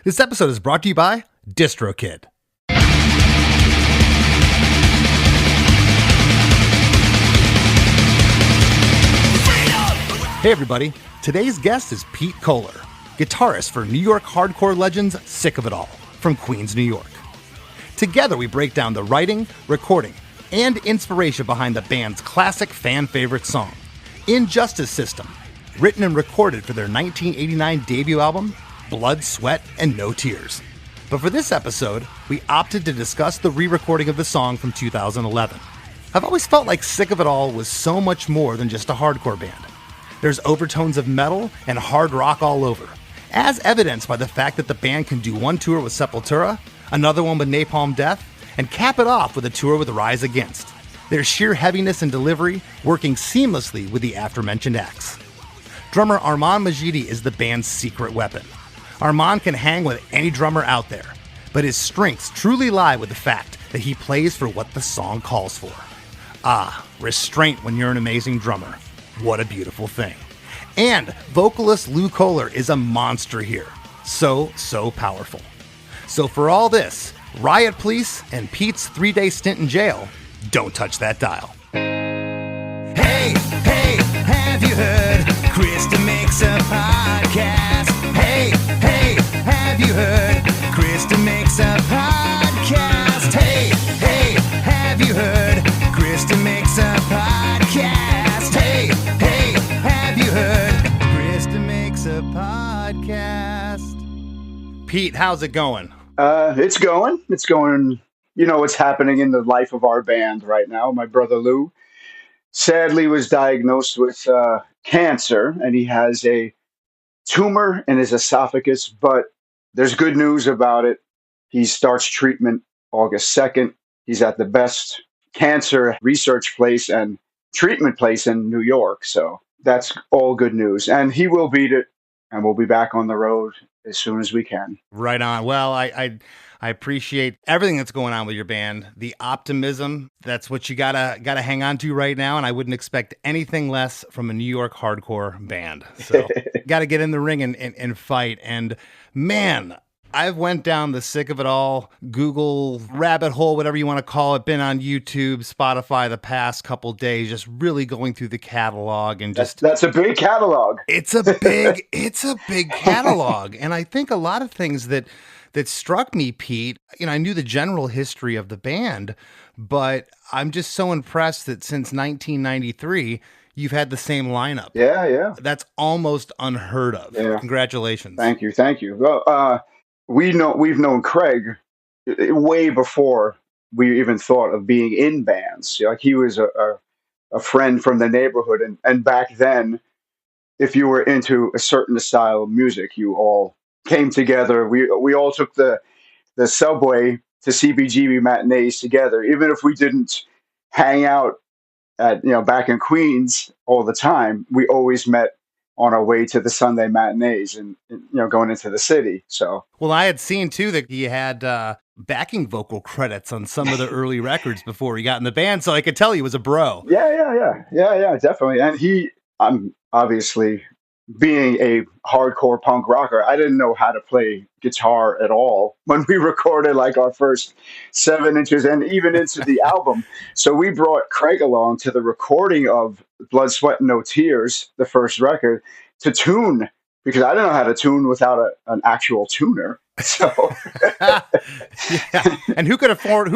This episode is brought to you by DistroKid. Hey everybody, today's guest is Pete Koller, guitarist for New York hardcore legends Sick of It All from Queens, New York. Together we break down the writing, recording, and inspiration behind the band's classic fan favorite song, Injustice System, written and recorded for their 1989 debut album, Blood, Sweat, and No Tears. But for this episode, we opted to discuss the re-recording of the song from 2011. I've always felt like Sick of It All was so much more than just a hardcore band. There's overtones of metal and hard rock all over, as evidenced by the fact that the band can do one tour with Sepultura, another one with Napalm Death, and cap it off with a tour with Rise Against. There's sheer heaviness and delivery working seamlessly with the aforementioned acts. Drummer Armand Majidi is the band's secret weapon. Armand can hang with any drummer out there, but his strengths truly lie with the fact that he plays for what the song calls for. Ah, restraint when you're an amazing drummer. What a beautiful thing. And vocalist Lou Koller is a monster here. So powerful. So for all this, Riot Police and Pete's 3-day stint in jail, don't touch that dial. Hey, have you heard? Krista makes a podcast. Hey, have you heard? Krista makes a podcast. Hey, have you heard? Krista makes a podcast. Hey, have you heard? Krista makes a podcast. Pete, how's it going? It's going. You know what's happening in the life of our band right now. My brother Lou sadly was diagnosed with cancer, and he has a tumor in his esophagus, but there's good news about it. He starts treatment August 2nd. He's at the best cancer research place and treatment place in New York, so that's all good news. And he will beat it, and we'll be back on the road as soon as we can. Right on. Well, I appreciate everything that's going on with your band. The optimism, that's what you gotta hang on to right now, and I wouldn't expect anything less from a New York hardcore band. So gotta get in the ring and fight. And man, I've went down the Sick of It All Google rabbit hole, whatever you want to call it, been on YouTube, Spotify the past couple days, just really going through the catalog and just that's a big catalog. It's a big catalog. And I think a lot of things that struck me, Pete, I knew the general history of the band, but I'm just so impressed that since 1993, you've had the same lineup. Yeah. That's almost unheard of. Yeah. Congratulations. Thank you. Well, we've known Craig way before we even thought of being in bands. Like he was a friend from the neighborhood, and back then, if you were into a certain style of music, you all came together. We all took the subway to CBGB matinees together, even if we didn't hang out at back in Queens all the time. We always met on our way to the Sunday matinees and going into the city. So well, I had seen too that he had backing vocal credits on some of the early records before he got in the band, so I could tell he was a bro. Yeah, definitely. And I'm obviously, being a hardcore punk rocker, I didn't know how to play guitar at all when we recorded like our first 7 inches and even into the album. So we brought Craig along to the recording of Blood, Sweat, and No Tears, the first record, to tune, because I didn't know how to tune without an actual tuner. So yeah. And who could afford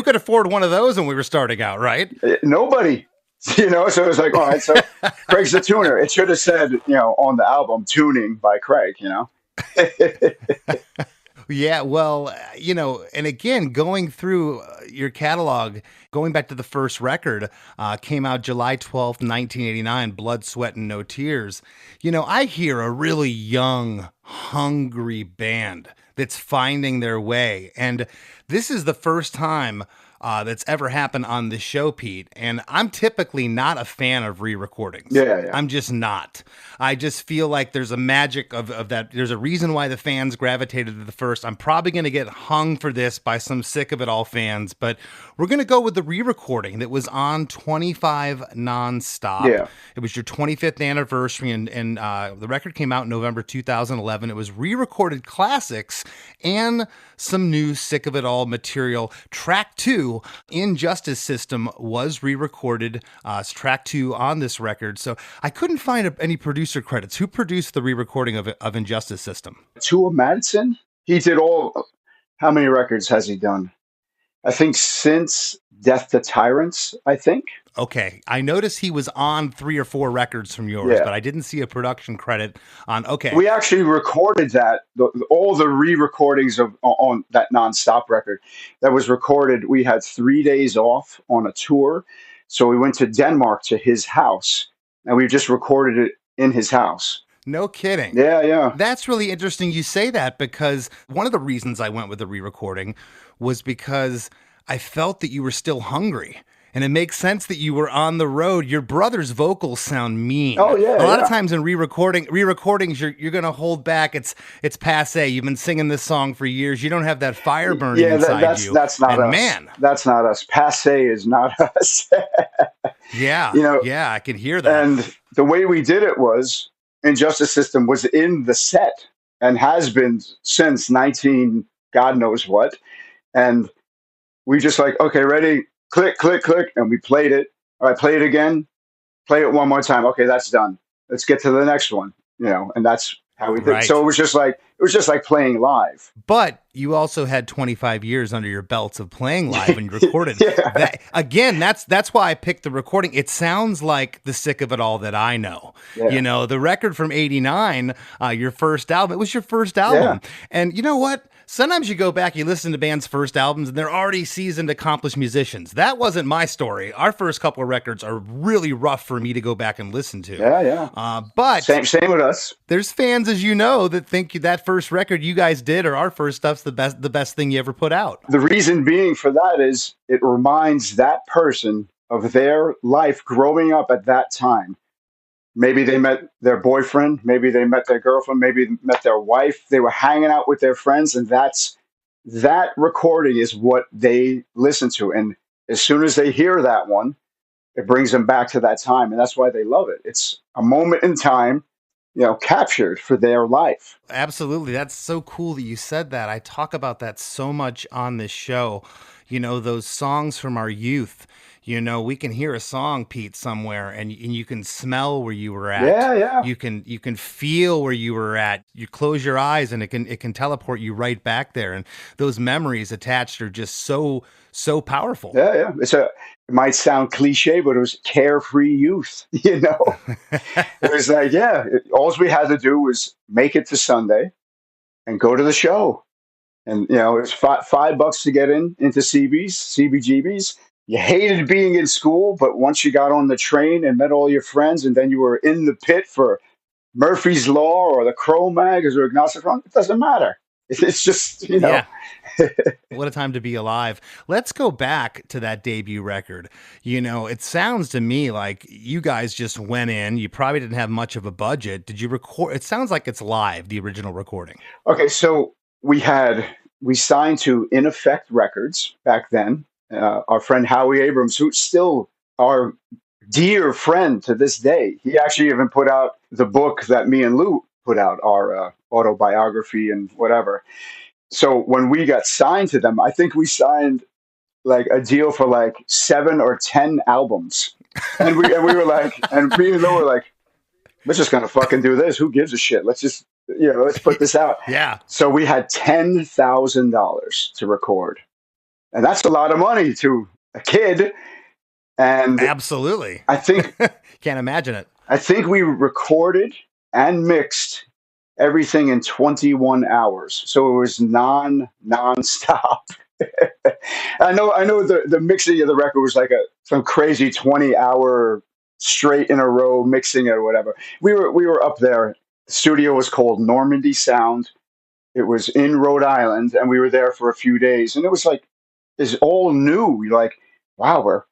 one of those when we were starting out, right? Nobody. So it was like, all right, so Craig's the tuner. It should have said, on the album, tuning by Craig, Yeah, well, and again, going through your catalog, going back to the first record, came out July 12th, 1989, Blood, Sweat, and No Tears. I hear a really young, hungry band that's finding their way. And this is the first time that's ever happened on this show, Pete. And I'm typically not a fan of re-recordings. Yeah. I'm just not. I just feel like there's a magic of that. There's a reason why the fans gravitated to the first. I'm probably going to get hung for this by some Sick of It All fans, but we're going to go with the re-recording that was on 25 nonstop. Yeah. It was your 25th anniversary, and the record came out in November 2011. It was re-recorded classics and some new Sick of It All material. Track 2, Injustice System, was re-recorded. It's track 2 on this record. So I couldn't find any producer credits. Who produced the re-recording of Injustice System? Tua Madison? He did how many records has he done? I think since Death to Tyrants, I think. Okay. I noticed he was on 3 or 4 records from yours, but I didn't see a production credit on. Okay. We actually recorded that, all the re-recordings on that nonstop record that was recorded. We had 3 days off on a tour. So we went to Denmark to his house, and we just recorded it in his house. No kidding. Yeah. That's really interesting you say that, because one of the reasons I went with the re-recording was because I felt that you were still hungry. And it makes sense that you were on the road. Your brother's vocals sound mean. Oh, yeah. A lot of times in re-recordings, you're going to hold back. It's passé. You've been singing this song for years. You don't have that fire burning inside you. That's not us. Man, that's not us. Passé is not us. Yeah. Yeah, I can hear that. And the way we did it was, Injustice System was in the set and has been since 19 God knows what. And we just like, okay, ready, click, click, click. And we played it. All right, play it again. Play it one more time. Okay, that's done. Let's get to the next one. And that's how we did. Right. So it was just like playing live. But you also had 25 years under your belts of playing live and you recorded. That, again, that's why I picked the recording. It sounds like the Sick of It All that I know. Yeah. The record from '89, your first album, it was your first album. Yeah. And you know what? Sometimes you go back, you listen to bands' first albums, and they're already seasoned, accomplished musicians. That wasn't my story. Our first couple of records are really rough for me to go back and listen to. Yeah. But same with us. There's fans, as you know, that think that first record you guys did or our first stuff's the best thing you ever put out. The reason being for that is it reminds that person of their life growing up at that time. Maybe they met their boyfriend, maybe they met their girlfriend, maybe they met their wife. They were hanging out with their friends, and that recording is what they listen to. And as soon as they hear that one, it brings them back to that time, and that's why they love it. It's a moment in time, captured for their life. Absolutely. That's so cool that you said that. I talk about that so much on this show. Those songs from our youth. We can hear a song, Pete, somewhere, and you can smell where you were at. Yeah. You can feel where you were at. You close your eyes, and it can teleport you right back there. And those memories attached are just so powerful. Yeah. It might sound cliche, but it was carefree youth. It was like, all we had to do was make it to Sunday and go to the show. And it was $5 to get into CBGBs. You hated being in school, but once you got on the train and met all your friends, and then you were in the pit for Murphy's Law or the Cro-Mags or Agnostic Front, it doesn't matter. It's just, Yeah. What a time to be alive. Let's go back to that debut record. It sounds to me like you guys just went in. You probably didn't have much of a budget. Did you record? It sounds like it's live, the original recording. Okay, so we signed to In Effect Records back then. Our friend Howie Abrams, who's still our dear friend to this day. He actually even put out the book that me and Lou put out, our autobiography and whatever. So when we got signed to them, I think we signed like a deal for like 7 or 10 albums. And we were like, and me and Lou were like, we're just going to fucking do this. Who gives a shit? Let's just, let's put this out. Yeah. So we had $10,000 to record. And that's a lot of money to a kid. And absolutely. I think can't imagine it. I think we recorded and mixed everything in 21 hours. So it was nonstop. I know the mixing of the record was like some crazy 20-hour straight in a row mixing it or whatever. We were up there. The studio was called Normandy Sound. It was in Rhode Island, and we were there for a few days. And it was like is all new. You're like, wow,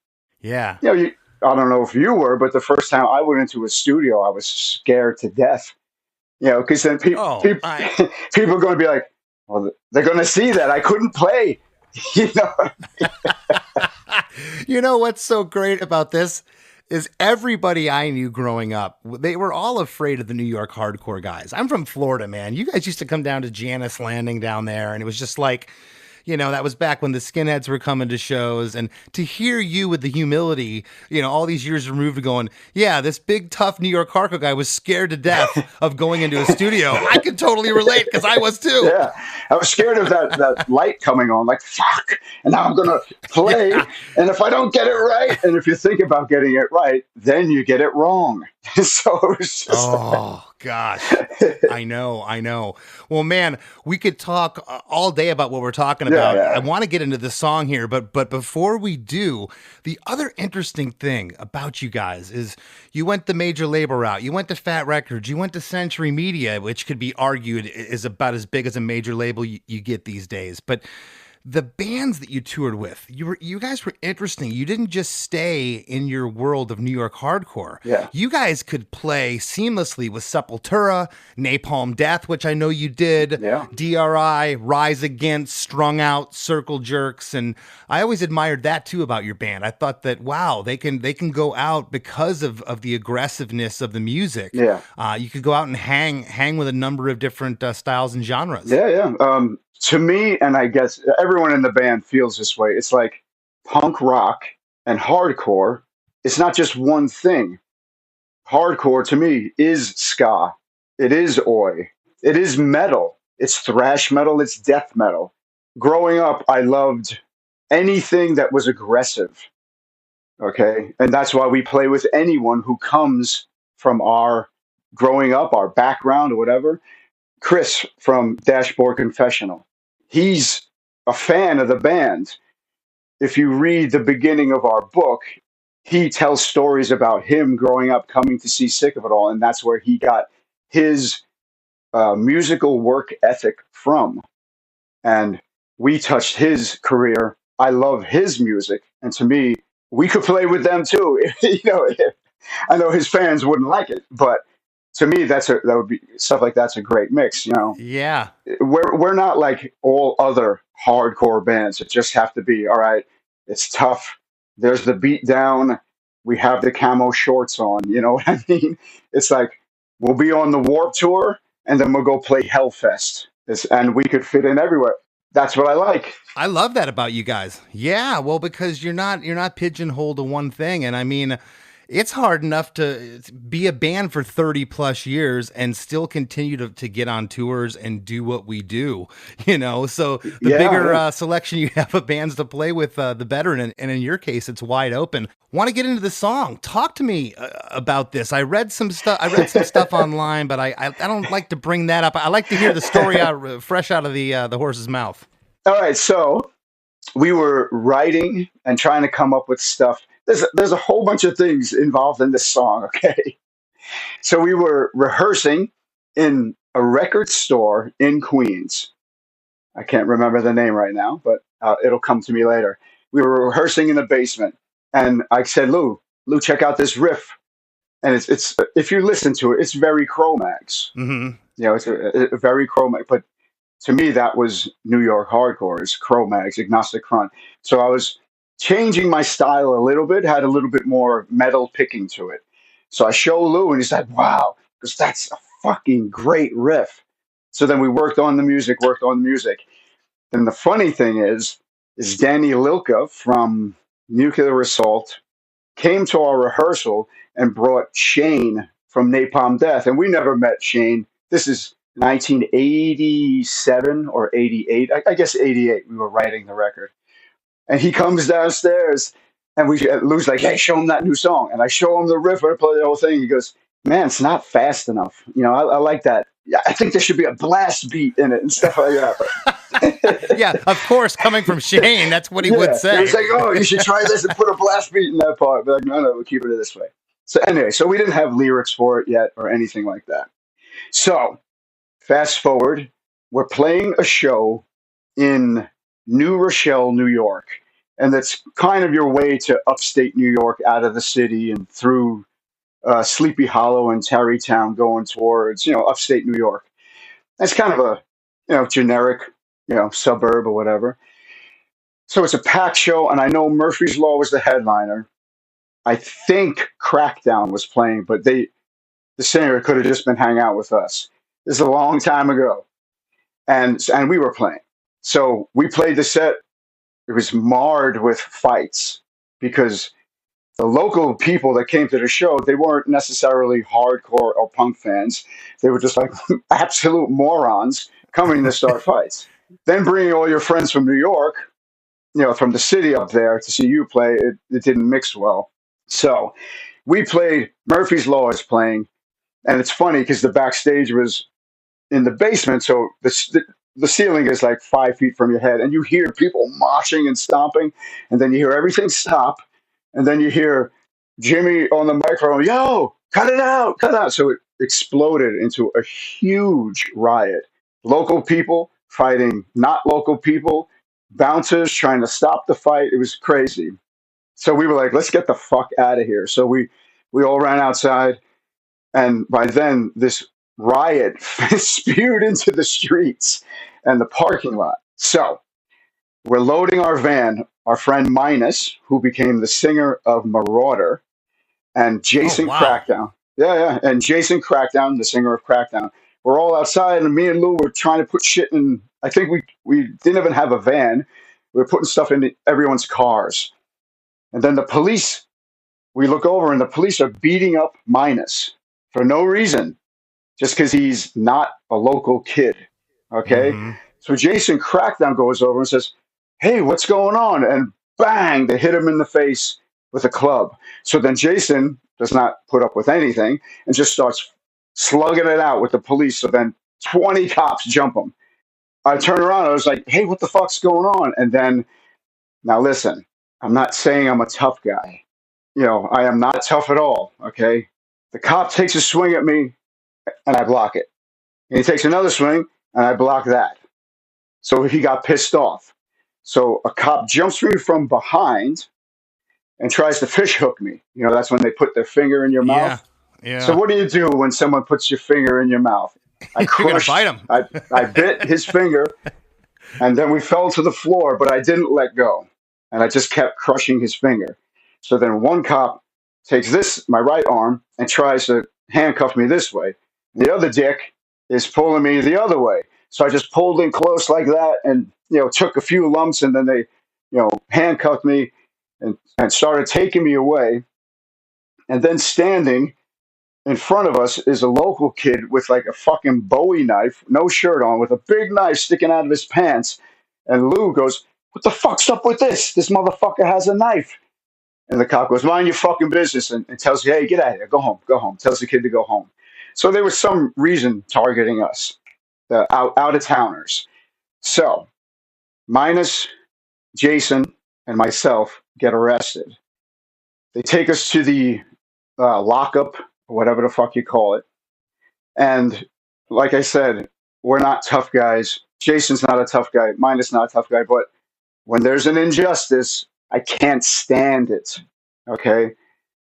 Yeah. I don't know if you were, but the first time I went into a studio, I was scared to death. Because then Oh, I people are going to be like, well, they're going to see that I couldn't play. you know, You know what's so great about this is everybody I knew growing up, they were all afraid of the New York hardcore guys. I'm from Florida, man. You guys used to come down to Janice Landing down there, and it was just like, that was back when the skinheads were coming to shows. And to hear you with the humility, all these years removed, going, yeah, this big, tough New York hardcore guy was scared to death of going into a studio. I could totally relate because I was too. Yeah, I was scared of that light coming on. Like, fuck, and now I'm gonna play, Yeah. and if I don't get it right, and if you think about getting it right, then you get it wrong. So it was just, Oh, gosh. I know. Well, man, we could talk all day about what we're talking about. yeah. I want to get into the song here, but before we do, the other interesting thing about you guys is you went the major label route. You went to Fat Records. You went to Century Media, which could be argued is about as big as a major label you get these days. But the bands that you toured with, you guys were interesting. You didn't just stay in your world of New York hardcore. Yeah. You guys could play seamlessly with Sepultura, Napalm Death, which I know you did, Yeah. DRI, Rise Against, Strung Out, Circle Jerks, and I always admired that too about your band. I thought that wow, they can go out because of the aggressiveness of the music. Yeah. You could go out and hang with a number of different styles and genres. Yeah. To me, and I guess everyone in the band feels this way. It's like punk rock and hardcore. It's not just one thing. Hardcore to me is ska. It is oi. It is metal. It's thrash metal. It's death metal. Growing up, I loved anything that was aggressive. Okay. And that's why we play with anyone who comes from our growing up, our background, or whatever. Chris from Dashboard Confessional. He's a fan of the band. If you read the beginning of our book, he tells stories about him growing up, coming to see Sick of It All, and that's where he got his musical work ethic from. And we touched his career. I love his music, and to me, we could play with them too. I know his fans wouldn't like it, but to me, that would be stuff like that's a great mix. Yeah. We're not like all other hardcore bands that just have to be all right. It's tough. There's the beat down. We have the camo shorts on. You know what I mean? It's like we'll be on the Warp Tour and then we'll go play Hellfest, and we could fit in everywhere. That's what I like. I love that about you guys. Yeah, well, because you're not pigeonholed to one thing, and I mean, it's hard enough to be a band for 30 plus years and still continue to get on tours and do what we do, so the bigger selection you have of bands to play with, the better. And in your case, it's wide open. Want to get into the song. Talk to me about this. I read some stuff online, but I don't like to bring that up. I like to hear the story fresh out of the horse's mouth. All right. So we were writing and trying to come up with stuff. There's a whole bunch of things involved in this song, okay? So we were rehearsing in a record store in Queens. I can't remember the name right now, but it'll come to me later. We were rehearsing in the basement, and I said, Lou, check out this riff. And it's if you listen to it, it's very Cro-Mags. Mm-hmm. It's a very Cro-Mag, but to me, that was New York hardcore. It's Cro-Mags, Agnostic Front. So I was changing my style a little bit, had a little bit more metal picking to it. So I show Lou, and he's like, wow, because that's a fucking great riff. So then we worked on the music. And the funny thing is Danny Lilka from Nuclear Assault came to our rehearsal and brought Shane from Napalm Death. And we never met Shane. This is 1987 or 88. I guess 88. We were writing the record. And he comes downstairs, and Lou's like, hey, show him that new song. And I show him the riff, I play the whole thing. He goes, man, it's not fast enough. I like that. Yeah, I think there should be a blast beat in it and stuff like that. Yeah, of course, coming from Shane, that's what he would say. He's like, oh, you should try this and put a blast beat in that part. But like, no, we'll keep it this way. So anyway, we didn't have lyrics for it yet or anything like that. So fast forward, we're playing a show in New Rochelle, New York. And that's kind of your way to upstate New York out of the city and through Sleepy Hollow and Tarrytown going towards, upstate New York. That's kind of a, generic, suburb or whatever. So it's a packed show, and I know Murphy's Law was the headliner. I think Crackdown was playing, but the singer could have just been hanging out with us. This is a long time ago, and we were playing. So we played the set. It was marred with fights because the local people that came to the show, they weren't necessarily hardcore or punk fans. They were just like absolute morons coming to start fights. Then bringing all your friends from New York, from the city up there to see you play, it didn't mix well. So we played, Murphy's Law is playing, and it's funny because the backstage was in the basement, so the ceiling is like 5 feet from your head, and you hear people moshing and stomping, and then you hear everything stop, and then you hear Jimmy on the microphone, yo, cut it out, cut it out. So it exploded into a huge riot. Local people fighting not local people, bouncers trying to stop the fight. It was crazy. So we were like, let's get the fuck out of here. So we all ran outside, and by then this riot spewed into the streets and the parking lot. So we're loading our van. Our friend Minus, who became the singer of Marauder, and Jason Crackdown. Yeah. And Jason Crackdown, the singer of Crackdown. We're all outside, and me and Lou were trying to put shit in. I think we didn't even have a van. We were putting stuff in everyone's cars. And then the police, we look over, and the police are beating up Minus for no reason, just because he's not a local kid. Okay? Mm-hmm. So Jason Crackdown goes over and says, hey, what's going on? And bang, they hit him in the face with a club. So then Jason does not put up with anything and just starts slugging it out with the police. So then 20 cops jump him. I turn around, I was like, hey, what the fuck's going on? And then, now listen, I'm not saying I'm a tough guy. I am not tough at all, okay? The cop takes a swing at me, and I block it. And he takes another swing, and I block that. So he got pissed off. So a cop jumps me from behind and tries to fish hook me. That's when they put their finger in your mouth. Yeah. So what do you do when someone puts your finger in your mouth? I crushed, You're gonna bite him. I bit his finger, and then we fell to the floor, but I didn't let go. And I just kept crushing his finger. So then one cop takes my right arm, and tries to handcuff me this way. The other dick is pulling me the other way. So I just pulled in close like that and, took a few lumps, and then they, handcuffed me and started taking me away. And then standing in front of us is a local kid with like a fucking Bowie knife, no shirt on, with a big knife sticking out of his pants. And Lou goes, what the fuck's up with this? This motherfucker has a knife. And the cop goes, mind your fucking business, and tells you, hey, get out of here, go home. Tells the kid to go home. So there was some reason targeting us, the out-of-towners. So Minus, Jason, and myself get arrested. They take us to the lockup, or whatever the fuck you call it. And like I said, we're not tough guys. Jason's not a tough guy. Minus not a tough guy. But when there's an injustice, I can't stand it. Okay?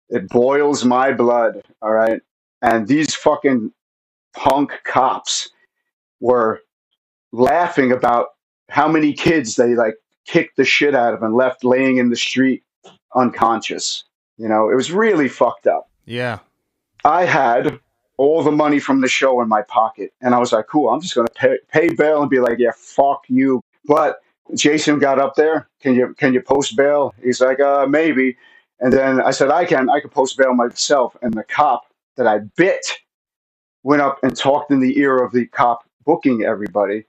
It boils my blood. All right? And these fucking punk cops were laughing about how many kids they like kicked the shit out of and left laying in the street unconscious. It was really fucked up. Yeah. I had all the money from the show in my pocket, and I was like, cool, I'm just going to pay bail and be like, yeah, fuck you. But Jason got up there. Can you post bail? He's like, maybe. And then I said, I can post bail myself. And the cop that I bit went up and talked in the ear of the cop booking everybody.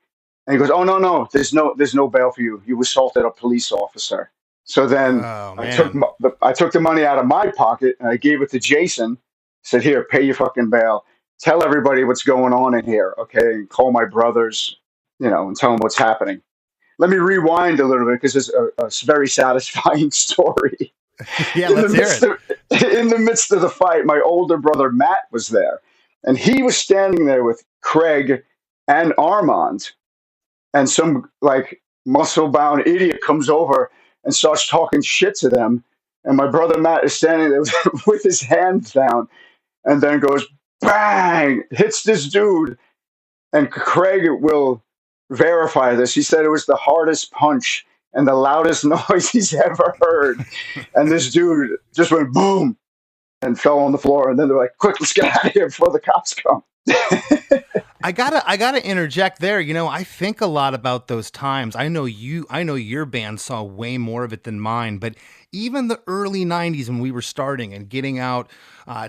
And he goes, oh, no, there's no bail for you. You assaulted a police officer. So then I took the money out of my pocket and I gave it to Jason. Said, here, pay your fucking bail. Tell everybody what's going on in here, okay? And call my brothers, and tell them what's happening. Let me rewind a little bit because it's a very satisfying story. Yeah, let's hear it. In the midst of the fight, my older brother Matt was there. And he was standing there with Craig and Armand and some, like, muscle bound idiot comes over and starts talking shit to them. And my brother Matt is standing there with his hands down and then goes bang, hits this dude. And Craig will verify this. He said it was the hardest punch and the loudest noise he's ever heard. And this dude just went boom and fell on the floor. And then they're like, quick, let's get out of here before the cops come. I gotta interject there. You know, I think a lot about those times. I know your band saw way more of it than mine, but even the early 90s when we were starting and getting out,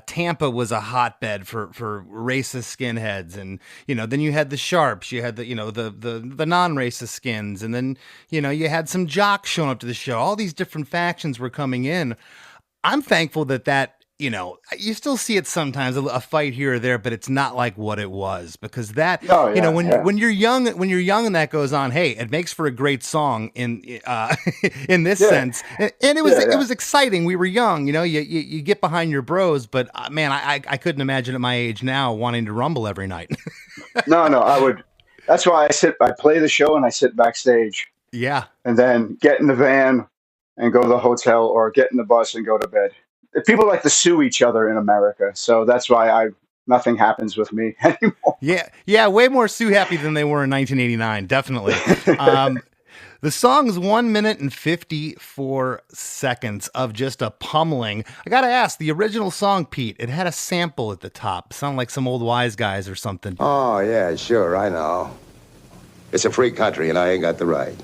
Tampa was a hotbed for racist skinheads. And, you know, then you had the Sharps, you had the, you know, the non-racist skins. And then, you know, you had some jocks showing up to the show. All these different factions were coming in. I'm thankful that, you know, you still see it sometimes, a fight here or there, but it's not like what it was, because that, you know, when you're young and that goes on, hey, it makes for a great song in in this sense. And it was exciting. We were young, you know, you get behind your bros, but man, I couldn't imagine at my age now wanting to rumble every night. No, I would. That's why I play the show and I sit backstage. Yeah. And then get in the van and go to the hotel or get in the bus and go to bed. People like to sue each other in America, so that's why nothing happens with me anymore. Yeah, way more sue happy than they were in 1989, definitely. The song is 1 minute and 54 seconds of just a pummeling. I gotta ask, the original song, Pete, it had a sample at the top. Sound like some old wise guys or something. Oh, yeah, sure, I know. It's a free country and I ain't got the right.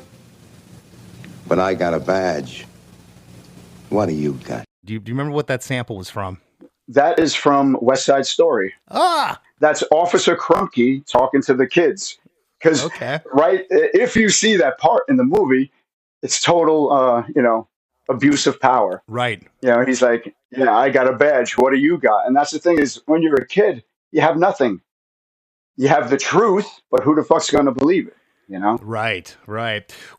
But I got a badge. What do you got? Do you remember what that sample was from? That is from West Side Story. That's Officer Krumke talking to the kids. Because, right, if you see that part in the movie, it's total, you know, abuse of power. Right. You know, he's like, yeah, I got a badge. What do you got? And that's the thing is, when you're a kid, you have nothing. You have the truth, but who the fuck's going to believe it? You know? Right.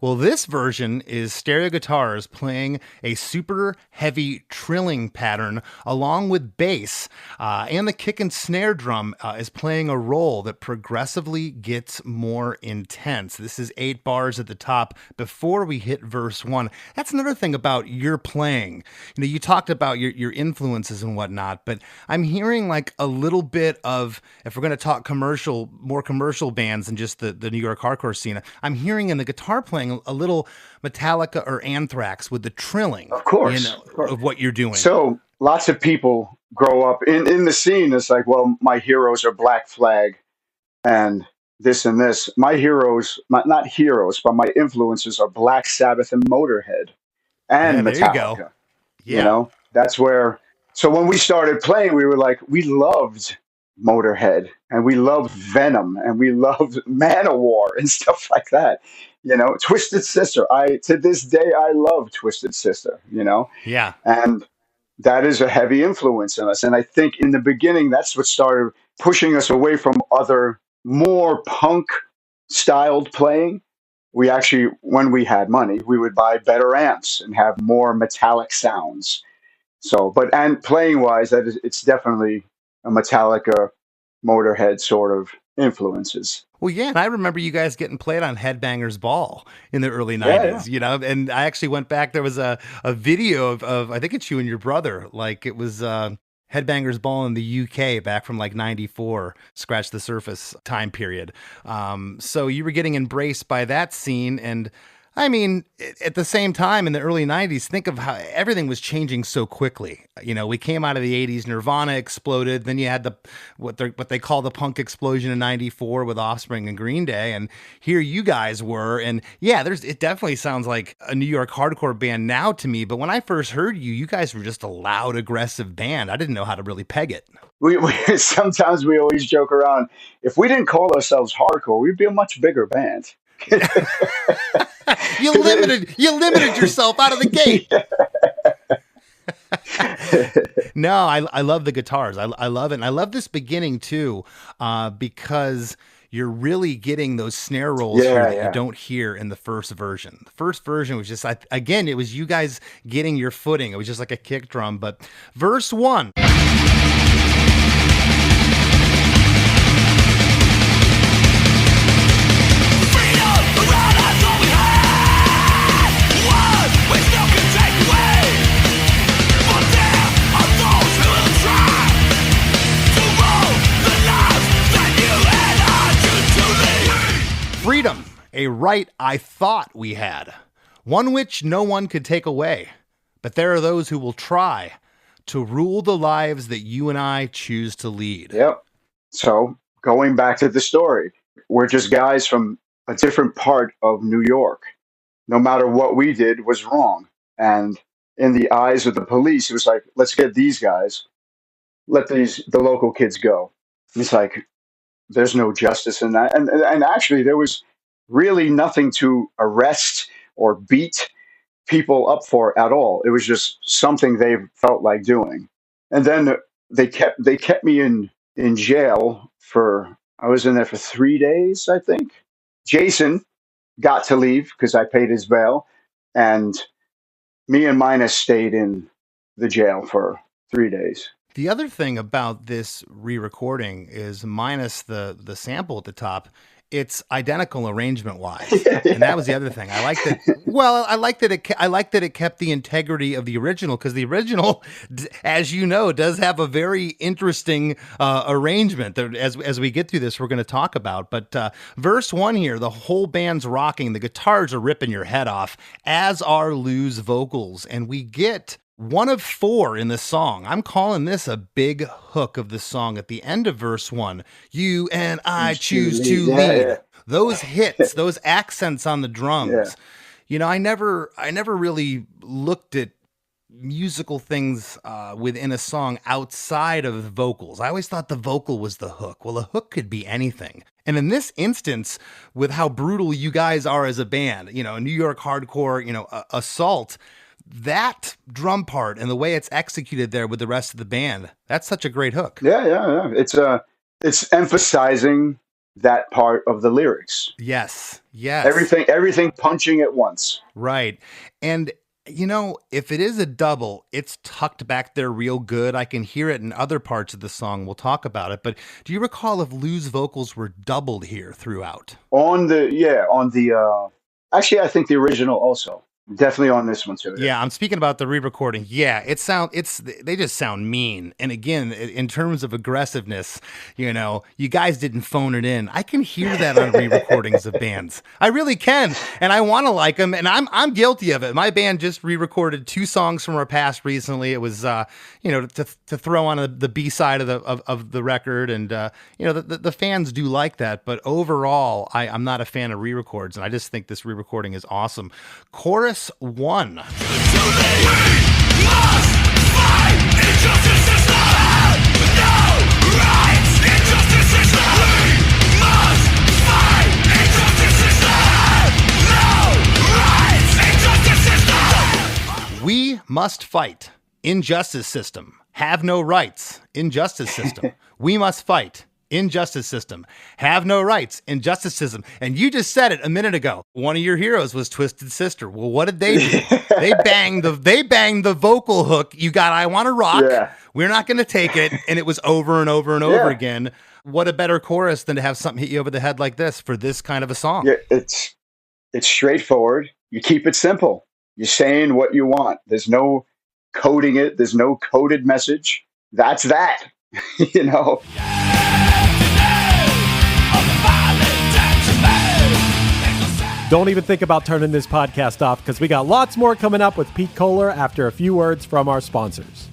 Well, this version is stereo guitars playing a super heavy trilling pattern along with bass, and the kick and snare drum is playing a role that progressively gets more intense. This is 8 bars at the top before we hit verse 1. That's another thing about your playing. You know, you talked about your influences and whatnot, but I'm hearing like a little bit of, if we're going to talk more commercial bands than just the New York hardcore scene, I'm hearing in the guitar playing a little Metallica or Anthrax with the trilling, of course, you know, of what you're doing. So lots of people grow up in the scene. It's like, well, my heroes are Black Flag and this and this. My heroes, not heroes, but my influences are Black Sabbath and Motorhead and Metallica. There you go. Yeah. You know, that's where. So when we started playing, we were like, we loved Motorhead and we loved Venom and we loved Manowar and stuff like that. You know, Twisted Sister. To this day I love Twisted Sister, you know? Yeah. And that is a heavy influence on us. And I think in the beginning that's what started pushing us away from other more punk styled playing. We actually, when we had money, we would buy better amps and have more metallic sounds. So, and playing wise, it's definitely a Metallica, Motorhead sort of influences. Well, yeah, and I remember you guys getting played on Headbangers Ball in the early 90s, you know, and I actually went back, there was a video of, I think it's you and your brother, like it was Headbangers Ball in the UK back from like 94, Scratch the Surface time period. So you were getting embraced by that scene, and I mean, at the same time, in the early 90s, think of how everything was changing so quickly. You know, we came out of the 80s, Nirvana exploded. Then you had what they call the punk explosion in 94 with Offspring and Green Day. And here you guys were. And yeah, it definitely sounds like a New York hardcore band now to me. But when I first heard you guys were just a loud, aggressive band. I didn't know how to really peg it. We sometimes we always joke around. If we didn't call ourselves hardcore, we'd be a much bigger band. You limited yourself out of the gate. No, I love the guitars. I love it. And I love this beginning too, because you're really getting those snare rolls here that you don't hear in the first version. The first version was just, again, it was you guys getting your footing. It was just like a kick drum. But verse 1. Freedom around us, all we have. a right I thought we had, one which no one could take away. But there are those who will try to rule the lives that you and I choose to lead. Yep. So going back to the story, we're just guys from a different part of New York. No matter what we did was wrong. And in the eyes of the police, it was like, let's get these guys, let the local kids go. It's like, there's no justice in that. And actually, there was really nothing to arrest or beat people up for at all. It was just something they felt like doing. And then they kept me in jail for, I was in there for 3 days, I think. Jason got to leave because I paid his bail, and me and Minus stayed in the jail for 3 days. The other thing about this re-recording is, minus the sample at the top, it's identical arrangement wise, and that was the other thing. I liked it. Well, I liked that it kept the integrity of the original, because the original, as you know, does have a very interesting arrangement that as we get through this, we're going to talk about. But verse 1 here, the whole band's rocking, the guitars are ripping your head off, as are Lou's vocals, and we get one of 4 in the song. I'm calling this a big hook of the song at the end of verse 1. You and I choose to lead. Yeah. Those hits, those accents on the drums. Yeah. You know, I never really looked at musical things within a song outside of the vocals. I always thought the vocal was the hook. Well, a hook could be anything. And in this instance, with how brutal you guys are as a band, you know, New York hardcore, you know, Assault, that drum part and the way it's executed there with the rest of the band, that's such a great hook. Yeah. It's emphasizing that part of the lyrics. Yes. Everything punching at once. Right. And you know, if it is a double, it's tucked back there real good. I can hear it in other parts of the song. We'll talk about it. But do you recall if Lou's vocals were doubled here throughout? Actually, I think the original also. Definitely on this one too. Yeah, I'm speaking about the re-recording. Yeah, they just sound mean. And again, in terms of aggressiveness, you know, you guys didn't phone it in. I can hear that on re-recordings of bands. I really can, and I want to like them. And I'm guilty of it. My band just re-recorded 2 songs from our past recently. It was you know, to throw on the B side of the record, and you know, the fans do like that. But overall, I'm not a fan of re-records, and I just think this re-recording is awesome. Chorus 1. We must fight. Injustice system. Have no rights. Injustice system. We must fight. Injustice system. Have no rights. Injustice system. And you just said it a minute ago. One of your heroes was Twisted Sister. Well, what did they do? They banged the vocal hook. You got I Want to Rock. Yeah. We're not going to take it. And it was over and over and over again. What a better chorus than to have something hit you over the head like this for this kind of a song. Yeah, it's straightforward. You keep it simple. You're saying what you want. There's no coding it. There's no coded message. That's that. You know? Don't even think about turning this podcast off, because we got lots more coming up with Pete Koller after a few words from our sponsors.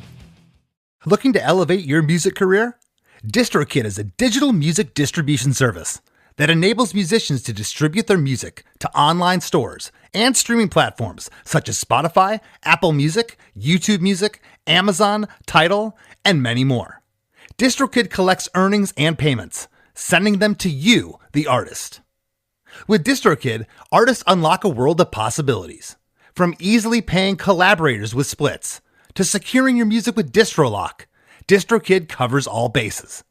Looking to elevate your music career? DistroKid is a digital music distribution service that enables musicians to distribute their music to online stores and streaming platforms such as Spotify, Apple Music, YouTube Music, Amazon, Tidal, and many more. DistroKid collects earnings and payments, sending them to you, the artist. With DistroKid, artists unlock a world of possibilities. From easily paying collaborators with splits to securing your music with DistroLock, DistroKid covers all bases.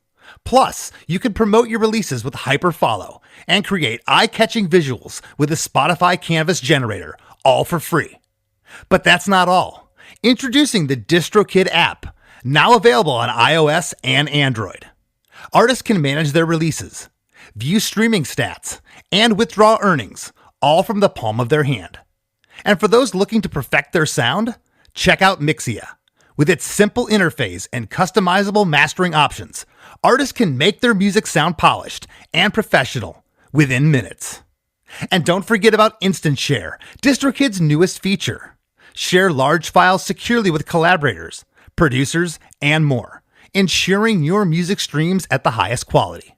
Plus, you can promote your releases with Hyperfollow and create eye-catching visuals with a Spotify Canvas generator, all for free. But that's not all. Introducing the DistroKid app, now available on iOS and Android. Artists can manage their releases, view streaming stats, and withdraw earnings, all from the palm of their hand. And for those looking to perfect their sound, check out Mixia. With its simple interface and customizable mastering options, artists can make their music sound polished and professional within minutes. And don't forget about Instant Share, DistroKid's newest feature. Share large files securely with collaborators, producers, and more, ensuring your music streams at the highest quality.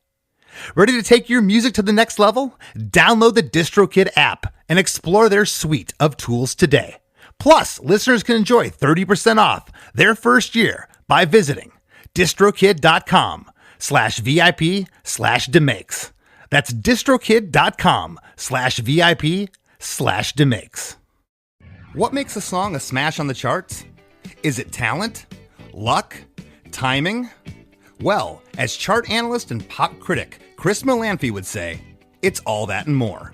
Ready to take your music to the next level? Download the DistroKid app and explore their suite of tools today. Plus, listeners can enjoy 30% off their first year by visiting distrokid.com/VIP/demakes. That's distrokid.com/VIP/demakes. What makes a song a smash on the charts? Is it talent? Luck? Timing? Well, as chart analyst and pop critic Chris Melanphy would say, it's all that and more.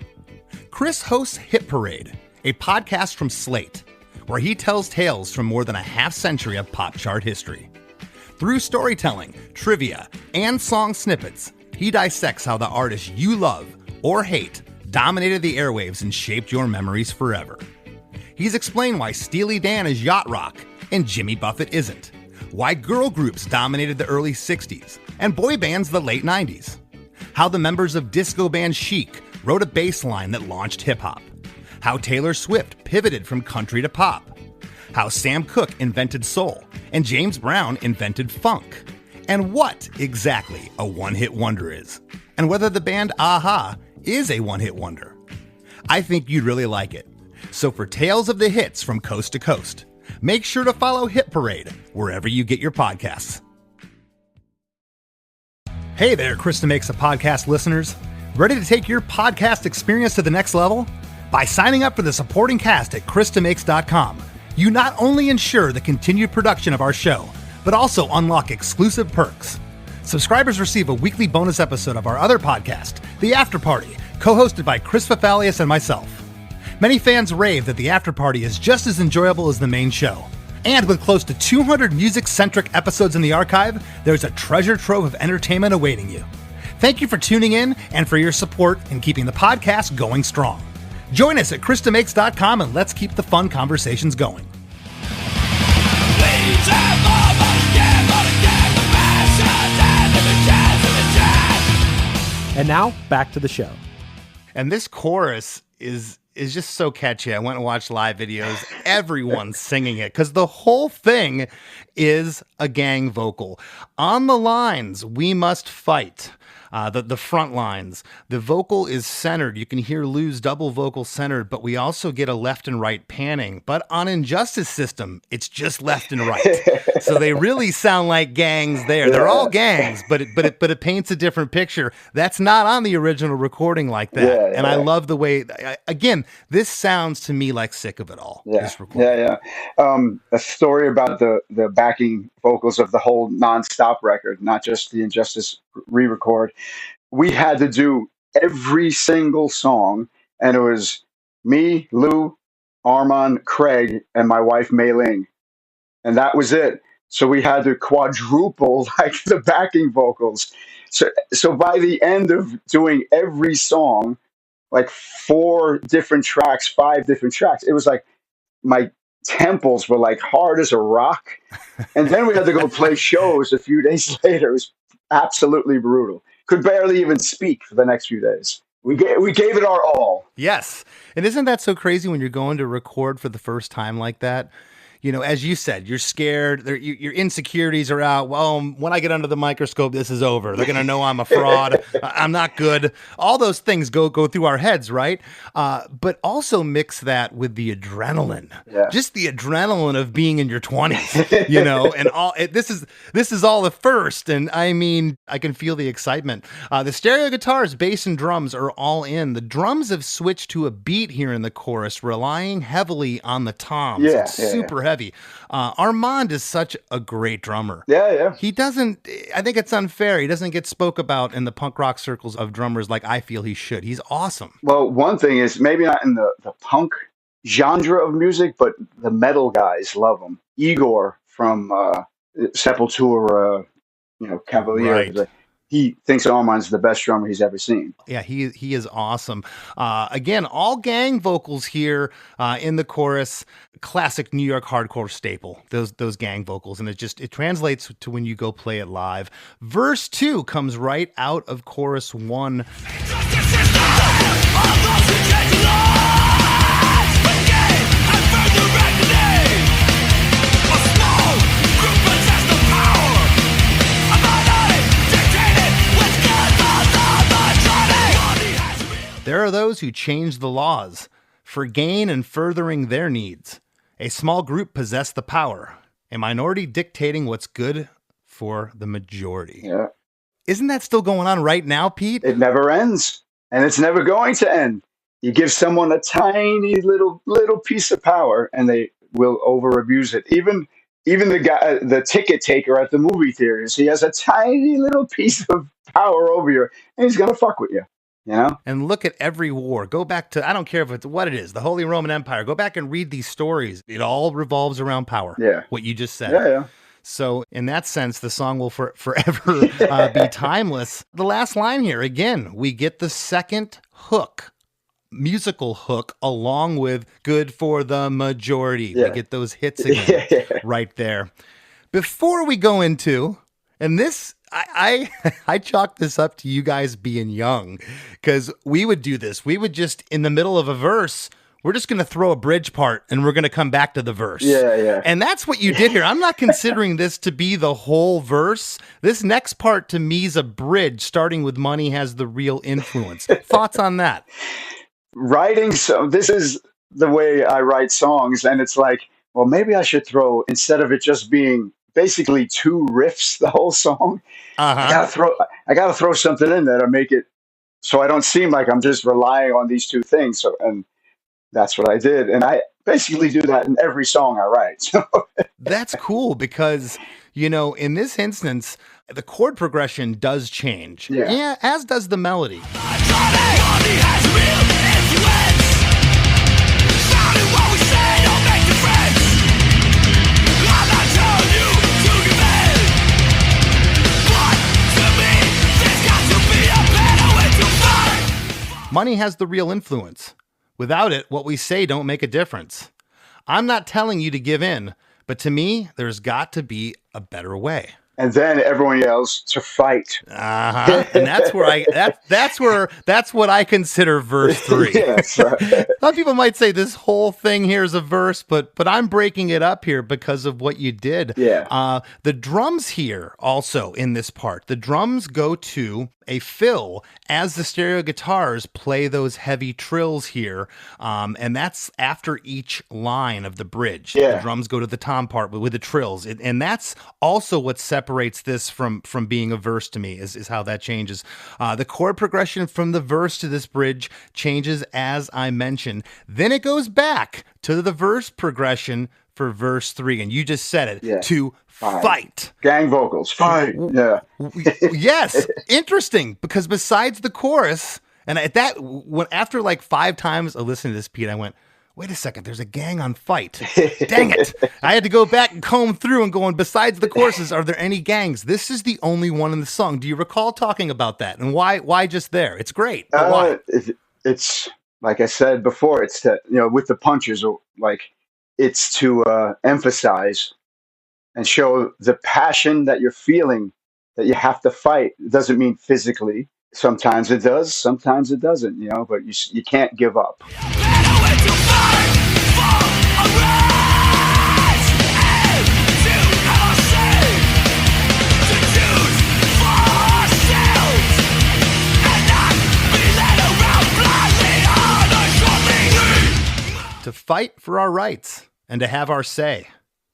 Chris hosts Hit Parade, a podcast from Slate, where he tells tales from more than a half century of pop chart history. Through storytelling, trivia, and song snippets, he dissects how the artists you love or hate dominated the airwaves and shaped your memories forever. He's explained why Steely Dan is yacht rock and Jimmy Buffett isn't, why girl groups dominated the early 60s and boy bands the late 90s, how the members of disco band Chic wrote a bass line that launched hip-hop, how Taylor Swift pivoted from country to pop, how Sam Cooke invented soul and James Brown invented funk, and what exactly a one-hit wonder is, and whether the band Aha is a one-hit wonder. I think you'd really like it. So for Tales of the Hits from coast to coast, make sure to follow Hit Parade wherever you get your podcasts. Hey there, Krista Makes a Podcast listeners. Ready to take your podcast experience to the next level? By signing up for the supporting cast at KristaMakes.com, you not only ensure the continued production of our show, but also unlock exclusive perks. Subscribers receive a weekly bonus episode of our other podcast, The After Party, co-hosted by Chris Fafalius and myself. Many fans rave that The After Party is just as enjoyable as the main show. And with close to 200 music-centric episodes in the archive, there's a treasure trove of entertainment awaiting you. Thank you for tuning in and for your support in keeping the podcast going strong. Join us at KristaMakes.com and let's keep the fun conversations going. And now, back to the show. And this chorus is just so catchy. I went and watched live videos. Everyone's singing it because the whole thing is a gang vocal. On the lines, we must fight. The front lines. The vocal is centered. You can hear Lou's double vocal centered, but we also get a left and right panning. But on Injustice System, it's just left and right. So they really sound like gangs there. Yeah. They're all gangs, but it paints a different picture. That's not on the original recording like that. Yeah, and I love the way, again, this sounds to me like Sick of It All. Yeah, a story about the backing vocals of the whole Non-Stop record, not just the Injustice re-record. We had to do every single song, and it was me, Lou, Armand, Craig, and my wife Mei Ling, and that was it. So we had to quadruple like the backing vocals. So by the end of doing every song, like 4 different tracks, 5 different tracks, it was like my temples were like hard as a rock. And then we had to go play shows a few days later. It was absolutely brutal. Could barely even speak for the next few days. We gave it our all. Yes. And isn't that so crazy when you're going to record for the first time like that? You know, as you said, you're scared. Your insecurities are out. Well, when I get under the microscope, this is over. They're going to know I'm a fraud. I'm not good. All those things go through our heads, right? But also mix that with the adrenaline. Yeah. Just the adrenaline of being in your 20s, you know, and this is all the first. And I mean, I can feel the excitement. The stereo guitars, bass, and drums are all in. The drums have switched to a beat here in the chorus, relying heavily on the toms. Yeah, it's super heavy. Armand is such a great drummer. Yeah. He doesn't, I think it's unfair. He doesn't get spoke about in the punk rock circles of drummers like I feel he should. He's awesome. Well, one thing is maybe not in the punk genre of music, but the metal guys love him. Igor from Sepultura, Cavalier. Right. he thinks Armand's the best drummer he's ever seen. Yeah, he is awesome. Again, all gang vocals here in the chorus. Classic New York hardcore staple. Those gang vocals, and it translates to when you go play it live. Verse 2 comes right out of chorus 1. There are those who change the laws for gain and furthering their needs. A small group possess the power, a minority dictating what's good for the majority. Yeah. Isn't that still going on right now, Pete? It never ends, and it's never going to end. You give someone a tiny little piece of power, and they will over abuse it. Even the guy, the ticket taker at the movie theaters, he has a tiny little piece of power over you, and he's gonna fuck with you. You know? And look at every war. Go back to, I don't care if it's what it is, the Holy Roman Empire. Go back and read these stories. It all revolves around power. Yeah. What you just said. Yeah. So in that sense, the song will forever be timeless. The last line here, again, we get the second hook, musical hook, along with good for the majority. Yeah. We get those hits again right there. Before we go into, and this, I chalk this up to you guys being young, because we would do this. We would just, in the middle of a verse, we're just going to throw a bridge part and we're going to come back to the verse. Yeah. And that's what you did here. I'm not considering this to be the whole verse. This next part to me is a bridge, starting with money has the real influence. Thoughts on that? Writing, so this is the way I write songs, and it's like, well, maybe I should throw, instead of it just being basically two riffs the whole song, I gotta throw something in there to make it so I don't seem like I'm just relying on these two things. So, and that's what I did, and I basically do that in every song I write. So. That's cool because, you know, in this instance, the chord progression does change. Yeah, as does the melody. Money has the real influence. Without it, what we say don't make a difference. I'm not telling you to give in, but to me, there's got to be a better way. And then everyone yells to fight. And that's where that's what I consider verse 3. Yes, right. Some people might say this whole thing here is a verse, but I'm breaking it up here because of what you did. Yeah. The drums here also in this part, the drums go to a fill as the stereo guitars play those heavy trills here. And that's after each line of the bridge. Yeah. The drums go to the tom part with the trills. And that's also what separates this from being a verse to me is how that changes. The chord progression from the verse to this bridge changes as I mentioned. Then it goes back to the verse progression for verse 3. And you just said it, to fight. Gang vocals, fight. Yeah. Yes. Interesting, because besides the chorus, and after like 5 times I listened to this, Pete, I went, wait a second, there's a gang on fight. Dang it. I had to go back and comb through and going, besides the choruses, are there any gangs? This is the only one in the song. Do you recall talking about that? And why just there? It's great. But why? It's like I said before, it's to, with the punches, like it's to emphasize and show the passion that you're feeling, that you have to fight. It doesn't mean physically. Sometimes it does, sometimes it doesn't, but you can't give up. To fight for our rights and to have our say,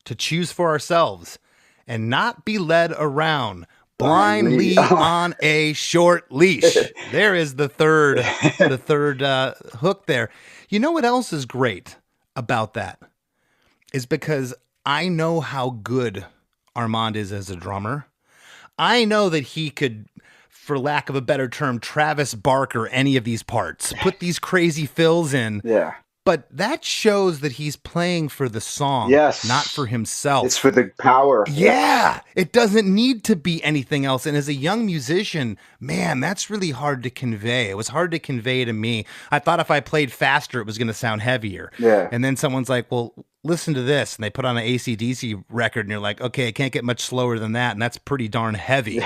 to choose for ourselves and not be led around blindly on a short leash. There is the third hook there. You know what else is great about that is because I know how good Armand is as a drummer. I know that he could, for lack of a better term, Travis Barker any of these parts, put these crazy fills in. Yeah. But that shows that he's playing for the song, Yes. not for himself. It's for the power. Yeah, it doesn't need to be anything else. And as a young musician, man, that's really hard to convey. It was hard to convey to me. I thought if I played faster, it was going to sound heavier. Yeah. And then someone's like, well, listen to this. And they put on an AC/DC record and you're like, okay, it can't get much slower than that. And that's pretty darn heavy,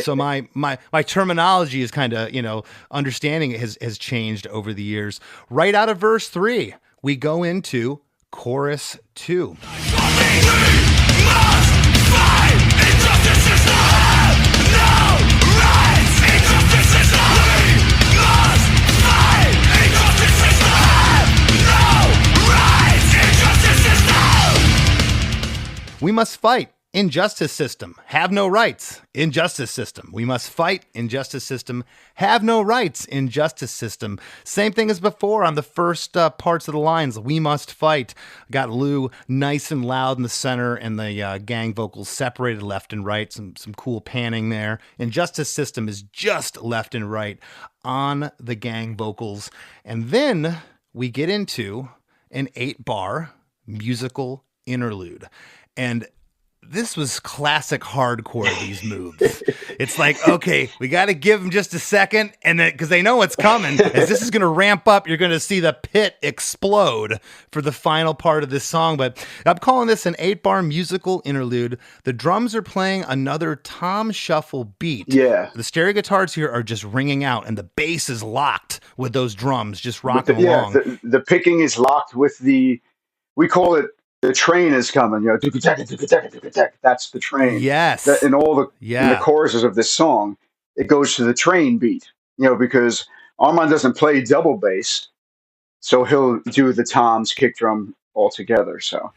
so my terminology is kind of, understanding it has changed over the years. Right out of verse 3, we go into chorus 2. We must fight. Injustice system. Have no rights. Injustice system. We must fight. Injustice system. Have no rights. Injustice system. Same thing as before on the first parts of the lines. We must fight. Got Lou nice and loud in the center and the gang vocals separated left and right. Some cool panning there. Injustice system is just left and right on the gang vocals. And then we get into an 8-bar musical interlude. And this was classic hardcore, these moves. It's like, okay, we got to give them just a second, and then because they know what's coming. As this is going to ramp up, you're going to see the pit explode for the final part of this song. But I'm calling this an 8-bar musical interlude. The drums are playing another tom shuffle beat. Yeah. The stereo guitars here are just ringing out, and the bass is locked with those drums just rocking along. Yeah, the picking is locked with we call it, the train is coming, that's the train. Yes. In all in the choruses of this song, it goes to the train beat, because Armand doesn't play double bass, so he'll do the toms, kick drum all together. So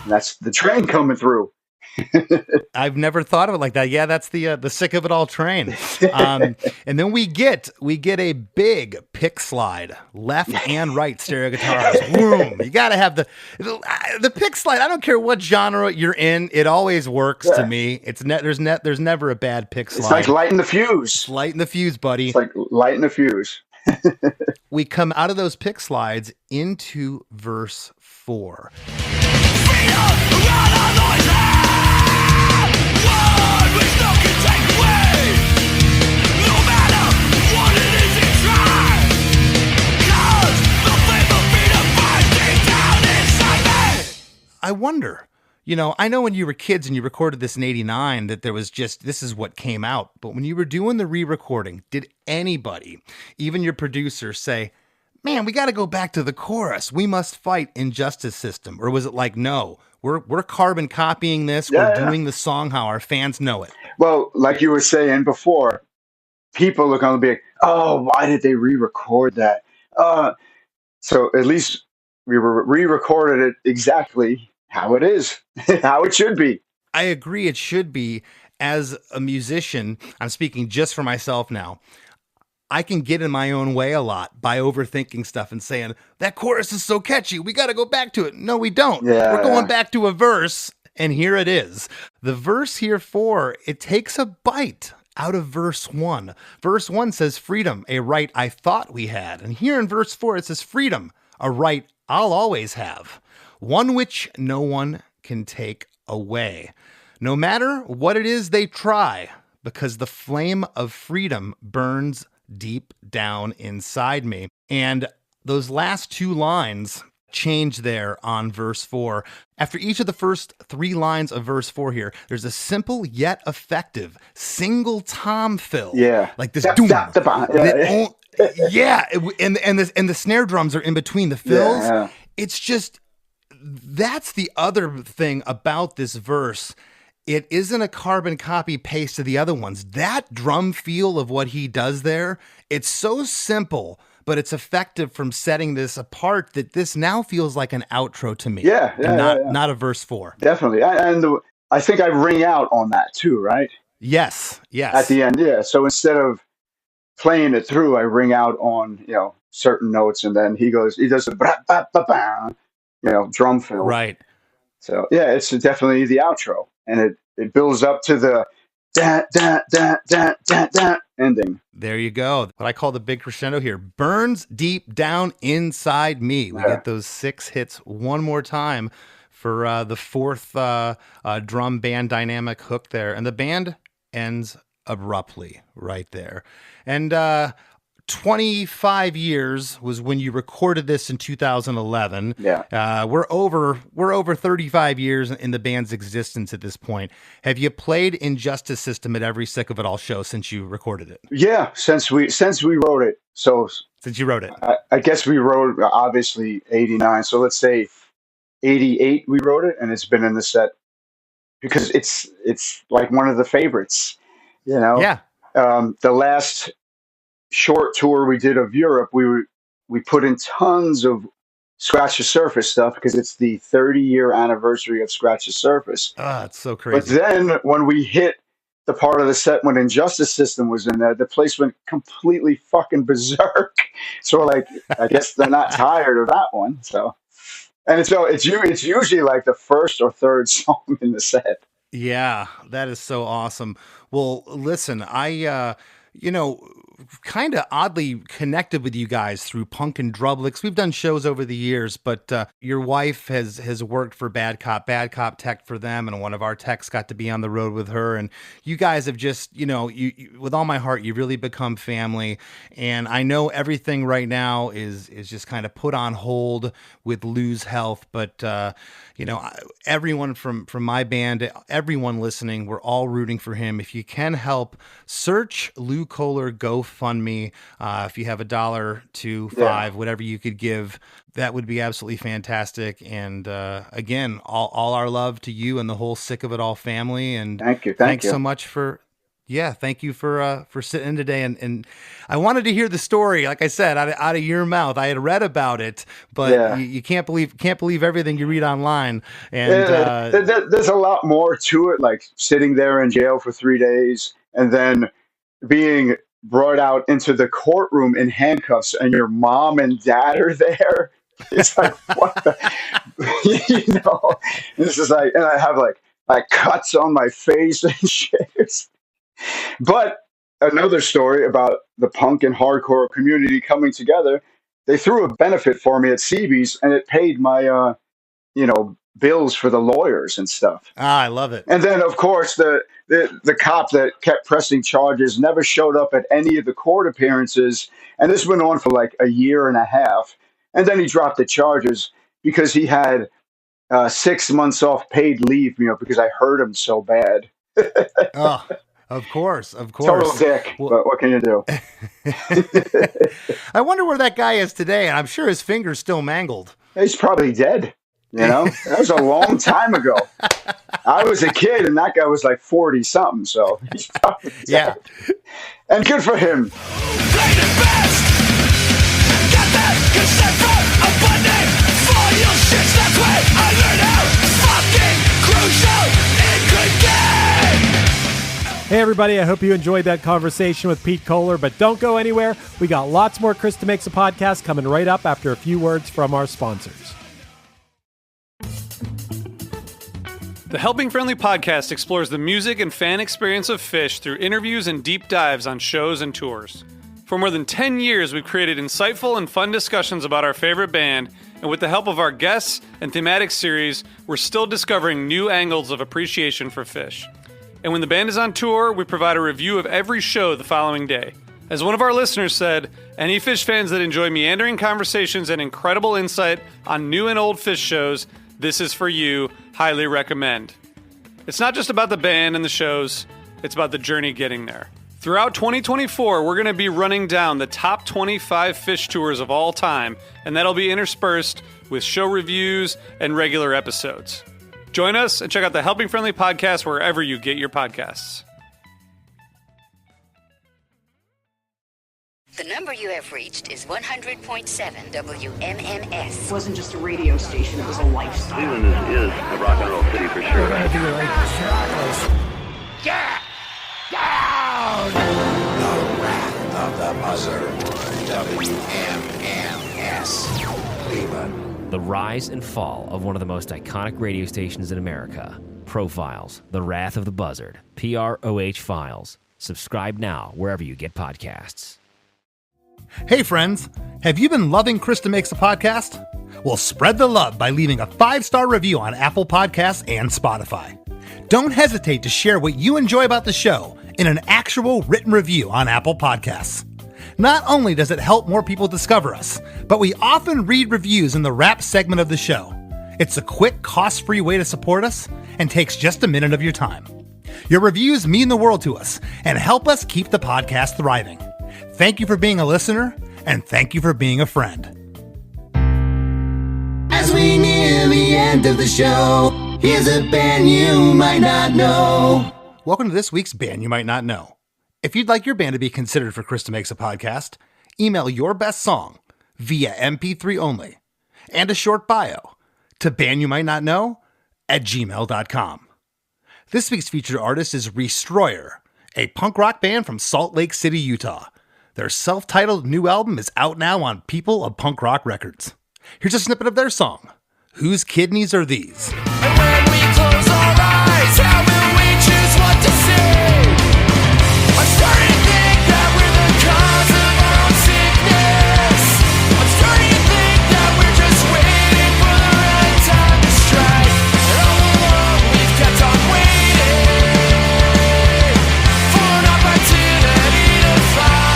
and that's the train coming through. I've never thought of it like that. Yeah, that's the sick of it all train. And then we get a big pick slide, left and right stereo guitars. Boom! You got to have the pick slide. I don't care what genre you're in, it always works to me. There's never a bad pick slide. It's like lighting the fuse. It's lighting the fuse, buddy. It's like lighting the fuse. We come out of those pick slides into verse 4. I wonder, I know when you were kids and you recorded this in 89 that there was this is what came out. But when you were doing the re-recording, did anybody, even your producer, say, man, we got to go back to the chorus. We must fight injustice system. Or was it like, no, we're carbon copying this. We're doing the song how our fans know it. Well, like you were saying before, people are going to be like, oh, why did they re-record that? So at least we re-recorded it exactly how it is, how it should be. I agree. It should be. As a musician, I'm speaking just for myself now. I can get in my own way a lot by overthinking stuff and saying, that chorus is so catchy, we got to go back to it. No, we don't. We're going back to a verse, and here it is. The verse here 4, it takes a bite out of verse 1. Verse 1 says, freedom, a right I thought we had. And here in verse 4, it says, freedom, a right I'll always have, one which no one can take away. No matter what it is they try, because the flame of freedom burns deep down inside me. And those last 2 lines change there on verse 4. After each of the first 3 lines of verse 4 here, there's a simple yet effective single tom fill. Yeah. Like this doom. Yeah. And the snare drums are in between the fills. Yeah. It's just, that's the other thing about this verse. It isn't a carbon copy paste of the other ones. That drum feel of what he does there, it's so simple, but it's effective from setting this apart that this now feels like an outro to me. Not a verse 4. Definitely. And I think I ring out on that too, right? Yes. At the end, yeah. So instead of playing it through, I ring out on, certain notes, and then he does the ba-ba-ba-ba, drum fill. Right. So yeah, it's definitely the outro. And it builds up to ending. There you go. What I call the big crescendo here. Burns deep down inside me. We get those 6 hits one more time for the fourth drum band dynamic hook there. And the band ends abruptly right there. And 25 years was when you recorded this in 2011. Yeah. We're over 35 years in the band's existence at this point. Have you played Injustice System at every Sick of It All show since you recorded it? Yeah, since we wrote it. So since you wrote it. I guess we wrote obviously 89. So let's say 88 we wrote it, and it's been in the set because it's like one of the favorites, you know. Yeah. The last short tour we did of Europe, we put in tons of Scratch the Surface stuff because it's the 30-year anniversary of Scratch the Surface. It's so crazy. But then when we hit the part of the set when Injustice System was in there, the place went completely fucking berserk. So like, I guess they're not tired of that one. So, and it's usually like the first or third song in the set. Yeah, that is so awesome. Well, listen, I kind of oddly connected with you guys through Punk and Drublics. We've done shows over the years, but your wife has worked for Bad Cop tech for them, and one of our techs got to be on the road with her. And you guys have just, you with all my heart, you've really become family. And I know everything right now is just kind of put on hold with Lou's health, but everyone from my band, everyone listening, we're all rooting for him. If you can help, search Lou Koller GoFundMe. If you have $1, $2, $5, whatever you could give, that would be absolutely fantastic. And again, all our love to you and the whole Sick of It All family. And thanks so much for. Yeah, thank you for sitting in today. And I wanted to hear the story, like I said, out of your mouth. I had read about it, but you can't believe everything you read online. And there's a lot more to it, like sitting there in jail for 3 days and then being brought out into the courtroom in handcuffs, and your mom and dad are there. It's like, what the, this is like, and I have like cuts on my face and shit. But another story about the punk and hardcore community coming together. They threw a benefit for me at CB's, and it paid my, bills for the lawyers and stuff. I love it. And then, of course, the cop that kept pressing charges never showed up at any of the court appearances. And this went on for like a year and a half. And then he dropped the charges because he had 6 months off paid leave, because I hurt him so bad. Oh. Of course. Total dick, but what can you do? I wonder where that guy is today, and I'm sure his finger's still mangled. He's probably dead, That was a long time ago. I was a kid, and that guy was like 40-something, so he's probably dead. Yeah. And good for him. Played it best. Got that consent from a Monday for your shits. That's when I learned how fucking crucial it could get. Hey everybody, I hope you enjoyed that conversation with Pete Koller, but don't go anywhere. We got lots more Krista Makes a Podcast coming right up after a few words from our sponsors. The Helping Friendly Podcast explores the music and fan experience of Phish through interviews and deep dives on shows and tours. For more than 10 years, we've created insightful and fun discussions about our favorite band, and with the help of our guests and thematic series, we're still discovering new angles of appreciation for Phish. And when the band is on tour, we provide a review of every show the following day. As one of our listeners said, any Phish fans that enjoy meandering conversations and incredible insight on new and old Phish shows, this is for you. Highly recommend. It's not just about the band and the shows, it's about the journey getting there. Throughout 2024, we're going to be running down the top 25 Phish tours of all time, and that'll be interspersed with show reviews and regular episodes. Join us and check out the Helping Friendly Podcast wherever you get your podcasts. The number you have reached is 100.7 WMMS. It wasn't just a radio station, it was a lifestyle. Cleveland is a rock and roll city for sure. Get down! The Wrath of the Buzzard. WMMS. Cleveland. The rise and fall of one of the most iconic radio stations in America Profiles, The Wrath of the Buzzard, PROH Files. Subscribe now wherever you get podcasts. Hey friends, have you been loving Krista Makes a Podcast? Well, spread the love by leaving a 5-star review on Apple Podcasts and Spotify. Don't hesitate to share what you enjoy about the show in an actual written review on Apple Podcasts. Not only does it help more people discover us, but we often read reviews in the wrap segment of the show. It's a quick, cost-free way to support us and takes just a minute of your time. Your reviews mean the world to us and help us keep the podcast thriving. Thank you for being a listener, and thank you for being a friend. As we near the end of the show, here's a band you might not know. Welcome to this week's Band You Might Not Know. If you'd like your band to be considered for Krista Makes a Podcast, email your best song via MP3 only and a short bio to bandyoumighttnotknow@gmail.com. This week's featured artist is Restroyer, a punk rock band from Salt Lake City, Utah. Their self-titled new album is out now on People of Punk Rock Records. Here's a snippet of their song, Whose Kidneys Are These? And when we close our eyes, how will we choose what to say? I'm starting to think that we're the cause of our own sickness. I'm starting to think that we're just waiting for the right time to strike. And all along we've kept on waiting for an opportunity to fight.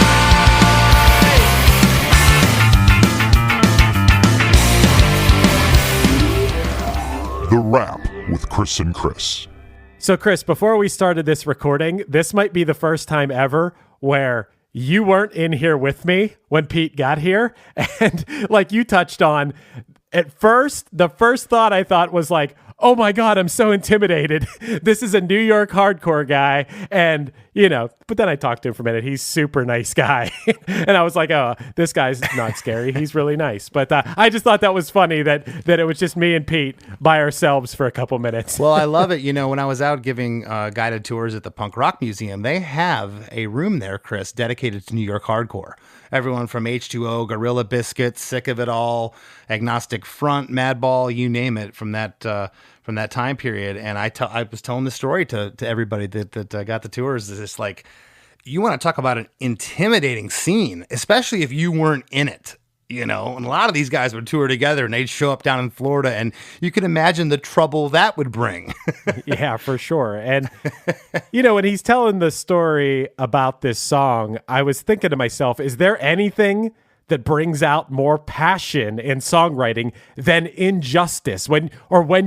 The Wrap with Chris and Chris. So, Chris, before we started this recording, this might be the first time ever where you weren't in here with me when Pete got here. And like you touched on, at first, the first thought I thought was like, oh my God, I'm so intimidated. This is a New York hardcore guy. And, but then I talked to him for a minute. He's super nice guy. And I was like, oh, this guy's not scary. He's really nice. But I just thought that was funny that it was just me and Pete by ourselves for a couple minutes. Well, I love it. When I was out giving guided tours at the Punk Rock Museum, they have a room there, Chris, dedicated to New York hardcore. Everyone from H2O, Gorilla Biscuit, Sick of It All, Agnostic Front, Madball, you name it, from that time period. And I was telling the story to everybody that got the tours. It's like, you want to talk about an intimidating scene, especially if you weren't in it. And a lot of these guys would tour together and they'd show up down in Florida, and you can imagine the trouble that would bring. Yeah, for sure. And, when he's telling the story about this song, I was thinking to myself, is there anything that brings out more passion in songwriting than injustice when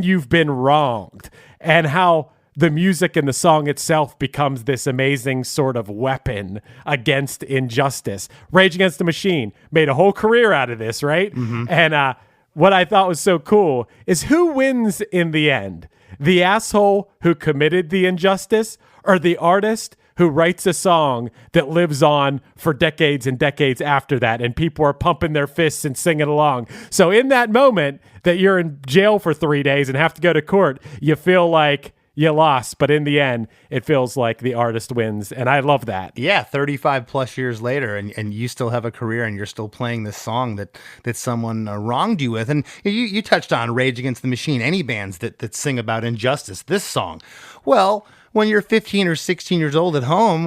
you've been wronged, and how the music and the song itself becomes this amazing sort of weapon against injustice. Rage Against the Machine made a whole career out of this, right? Mm-hmm. And what I thought was so cool is, who wins in the end? The asshole who committed the injustice, or the artist who writes a song that lives on for decades and decades after that, and people are pumping their fists and singing along? So in that moment that you're in jail for 3 days and have to go to court, you feel like you lost, but in the end, it feels like the artist wins, and I love that. Yeah, 35 plus years later, and you still have a career, and you're still playing this song that someone wronged you with. And you touched on Rage Against the Machine, any bands that sing about injustice. This song, well, when you're 15 or 16 years old at home,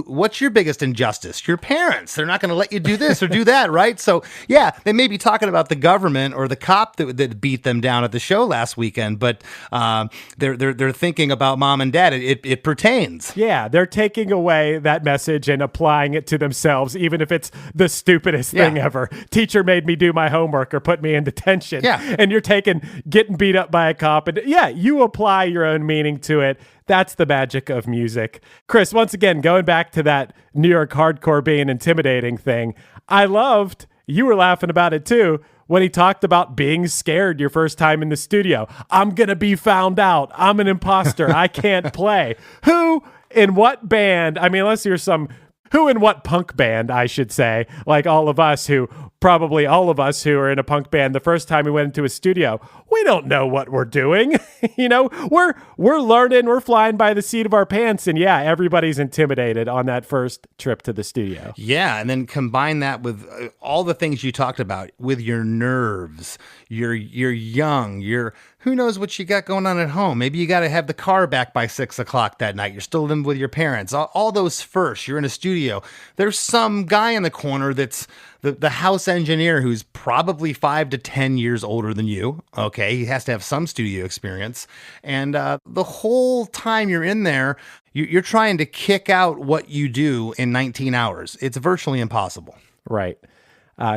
what's your biggest injustice? Your parents. They're not going to let you do this or do that, right? So, yeah, they may be talking about the government or the cop that beat them down at the show last weekend, but they're thinking about mom and dad. It pertains. Yeah, they're taking away that message and applying it to themselves, even if it's the stupidest thing ever. Teacher made me do my homework or put me in detention. Yeah. And you're getting beat up by a cop, and you apply your own meaning to it. That's the magic of music. Chris, once again, going back to that New York hardcore being intimidating thing, I loved, you were laughing about it too, when he talked about being scared your first time in the studio. I'm going to be found out. I'm an imposter. I can't play. Who in what band, unless you're who in what punk band, I should say, like probably all of us who are in a punk band, the first time we went into a studio, we don't know what we're doing. We're learning, we're flying by the seat of our pants. And everybody's intimidated on that first trip to the studio. Yeah. And then combine that with all the things you talked about, with your nerves. You're young, you're who knows what you got going on at home? Maybe you got to have the car back by 6 o'clock that night. You're still living with your parents. All those first. You're in a studio. There's some guy in the corner that's the house engineer who's probably 5 to 10 years older than you. Okay, he has to have some studio experience. And the whole time you're in there, you're trying to kick out what you do in 19 hours. It's virtually impossible. Right.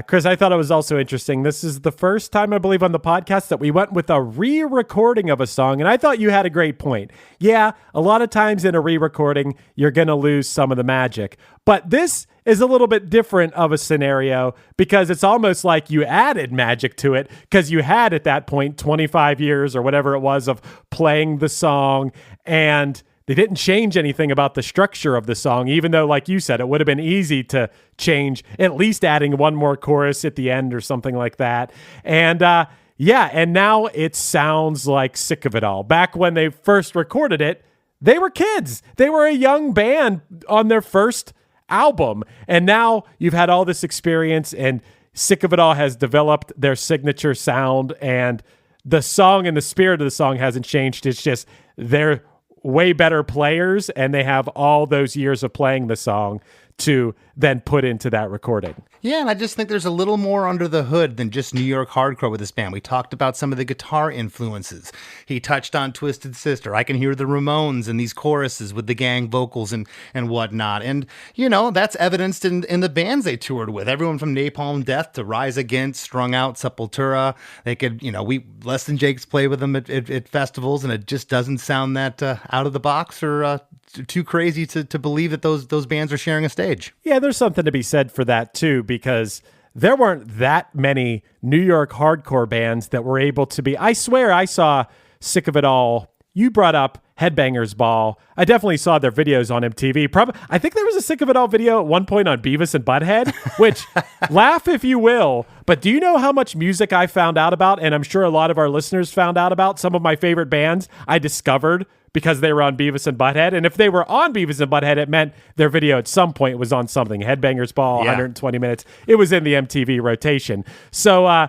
Chris, I thought it was also interesting. This is the first time, I believe, on the podcast that we went with a re-recording of a song, and I thought you had a great point. Yeah, a lot of times in a re-recording, you're going to lose some of the magic. But this is a little bit different of a scenario because it's almost like you added magic to it because you had, at that point, 25 years or whatever it was of playing the song, and they didn't change anything about the structure of the song, even though, like you said, it would have been easy to change, at least adding one more chorus at the end or something like that. And and now it sounds like Sick of It All. Back when they first recorded it, they were kids. They were a young band on their first album. And now you've had all this experience, and Sick of It All has developed their signature sound, and the song and the spirit of the song hasn't changed. It's just they're way better players, and they have all those years of playing the song to then put into that recording. Yeah, and I just think there's a little more under the hood than just New York hardcore with this band. We talked about some of the guitar influences. He touched on Twisted Sister. I can hear the Ramones in these choruses with the gang vocals and whatnot. And, that's evidenced in the bands they toured with. Everyone from Napalm Death to Rise Against, Strung Out, Sepultura. They could, Less Than Jake's play with them at festivals, and it just doesn't sound that out of the box or too crazy to believe that those bands are sharing a stage. Yeah, there's something to be said for that too, because there weren't that many New York hardcore bands that were able to be. I swear I saw Sick of It All. You brought up Headbangers Ball. I definitely saw their videos on MTV. I think there was a Sick of It All video at one point on Beavis and Butthead, which laugh if you will, but do you know how much music I found out about? And I'm sure a lot of our listeners found out about some of my favorite bands I discovered because they were on Beavis and Butthead. And if they were on Beavis and Butthead, it meant their video at some point was on something. Headbangers Ball, 120 minutes. It was in the MTV rotation. So,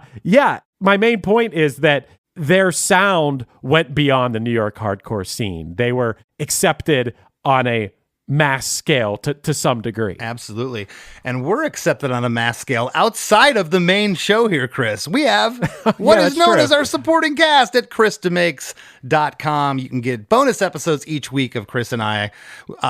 my main point is that their sound went beyond the New York hardcore scene. They were accepted on a mass scale to some degree. Absolutely. And we're accepted on a mass scale outside of the main show here, Chris. We have what is known as our supporting cast at chrisdemakes.com. You can get bonus episodes each week of Chris and I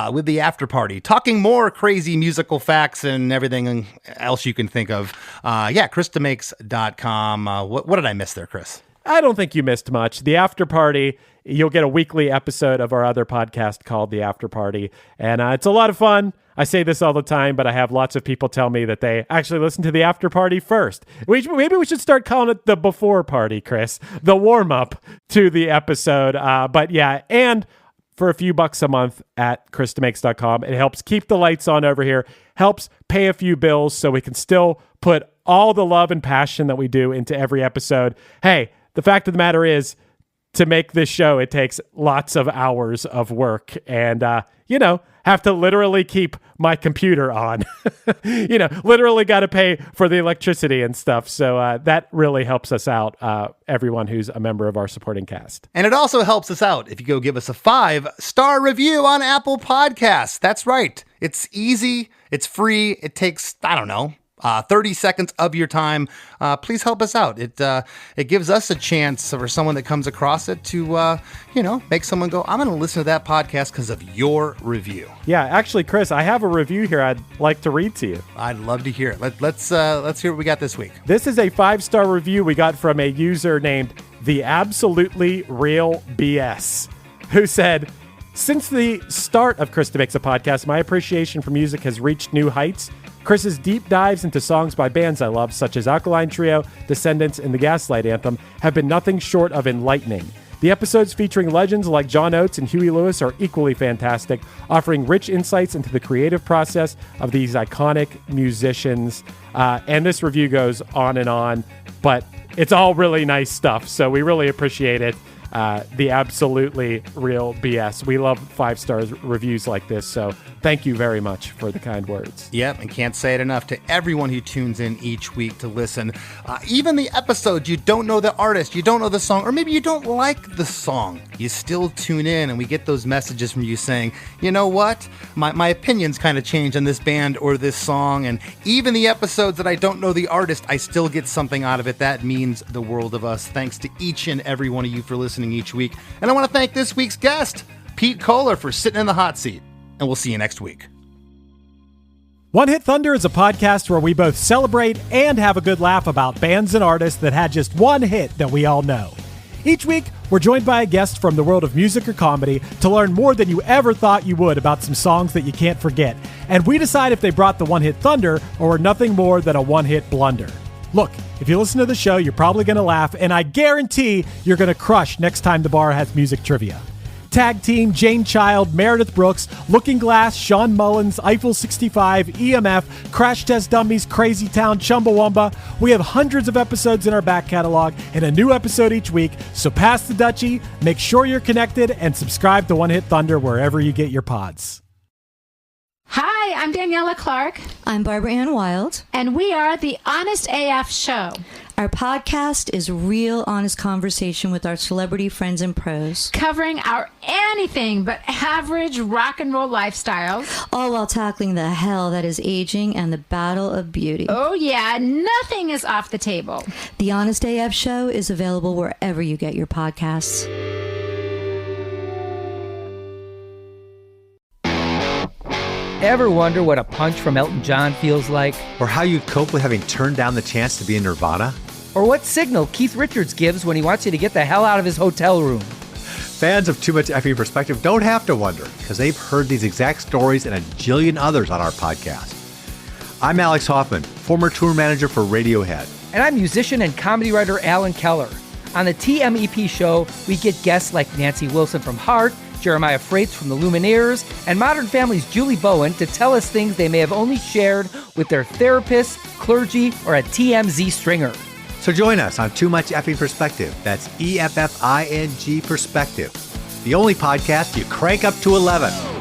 with the after party, talking more crazy musical facts and everything else you can think of. chrisdemakes.com. What did I miss there, Chris? I don't think you missed much. The After Party, you'll get a weekly episode of our other podcast called The After Party, and it's a lot of fun. I say this all the time, but I have lots of people tell me that they actually listen to The After Party first. Maybe we should start calling it the Before Party, Chris, the warm-up to the episode. And for a few bucks a month at chrisdemakes.com, it helps keep the lights on over here, helps pay a few bills so we can still put all the love and passion that we do into every episode. Hey, the fact of the matter is, to make this show, it takes lots of hours of work and, have to literally keep my computer on. Literally got to pay for the electricity and stuff. So that really helps us out, everyone who's a member of our supporting cast. And it also helps us out if you go give us a 5-star review on Apple Podcasts. That's right. It's easy. It's free. It takes, 30 seconds of your time. Please help us out. It gives us a chance for someone that comes across it to, make someone go, I'm going to listen to that podcast because of your review. Yeah, actually, Chris, I have a review here I'd like to read to you. I'd love to hear it. Let's hear what we got this week. This is a 5-star review we got from a user named The Absolutely Real BS, who said, since the start of Chris Makes a Podcast, my appreciation for music has reached new heights. Chris's deep dives into songs by bands I love, such as Alkaline Trio, Descendants, and the Gaslight Anthem, have been nothing short of enlightening. The episodes featuring legends like John Oates and Huey Lewis are equally fantastic, offering rich insights into the creative process of these iconic musicians. And this review goes on, but it's all really nice stuff, so we really appreciate it. The Absolutely Real BS. We love 5-star reviews like this, so Thank you very much for the kind words. Yep, and can't say it enough to everyone who tunes in each week to listen. Even the episodes you don't know the artist, you don't know the song, or maybe you don't like the song, you still tune in, and we get those messages from you saying, you know what, my opinions kind of changed on this band or this song, and even the episodes that I don't know the artist, I still get something out of it. That means the world of us. Thanks to each and every one of you for listening each week. And I want to thank this week's guest, Pete Koller, for sitting in the hot seat. And we'll see you next week. One Hit Thunder is a podcast where we both celebrate and have a good laugh about bands and artists that had just one hit that we all know. Each week, we're joined by a guest from the world of music or comedy to learn more than you ever thought you would about some songs that you can't forget. And we decide if they brought the One Hit Thunder or were nothing more than a one-hit blunder. Look, if you listen to the show, you're probably going to laugh, and I guarantee you're going to crush next time the bar has music trivia. Tag Team, Jane Child, Meredith Brooks, Looking Glass, Sean Mullins, Eiffel 65, EMF, Crash Test Dummies, Crazy Town, Chumbawamba. We have hundreds of episodes in our back catalog and a new episode each week, so pass the Dutchie, make sure you're connected, and subscribe to One Hit Thunder wherever you get your pods. Hi, I'm Daniela Clark. I'm Barbara Ann Wild. And we are the Honest AF Show. Our podcast is real, honest conversation with our celebrity friends and pros. Covering our anything but average rock and roll lifestyles. All while tackling the hell that is aging and the battle of beauty. Oh yeah, nothing is off the table. The Honest AF Show is available wherever you get your podcasts. Ever wonder what a punch from Elton John feels like? Or how you'd cope with having turned down the chance to be in Nirvana? Or what signal Keith Richards gives when he wants you to get the hell out of his hotel room? Fans of Too Much Effing Perspective don't have to wonder, because they've heard these exact stories and a jillion others on our podcast. I'm Alex Hoffman, former tour manager for Radiohead. And I'm musician and comedy writer Alan Keller. On the TMEP show, we get guests like Nancy Wilson from Heart, Jeremiah Freites from the Lumineers, and Modern Family's Julie Bowen to tell us things they may have only shared with their therapist, clergy, or a TMZ stringer. So join us on Too Much Effing Perspective. That's EFFING Perspective. The only podcast you crank up to 11.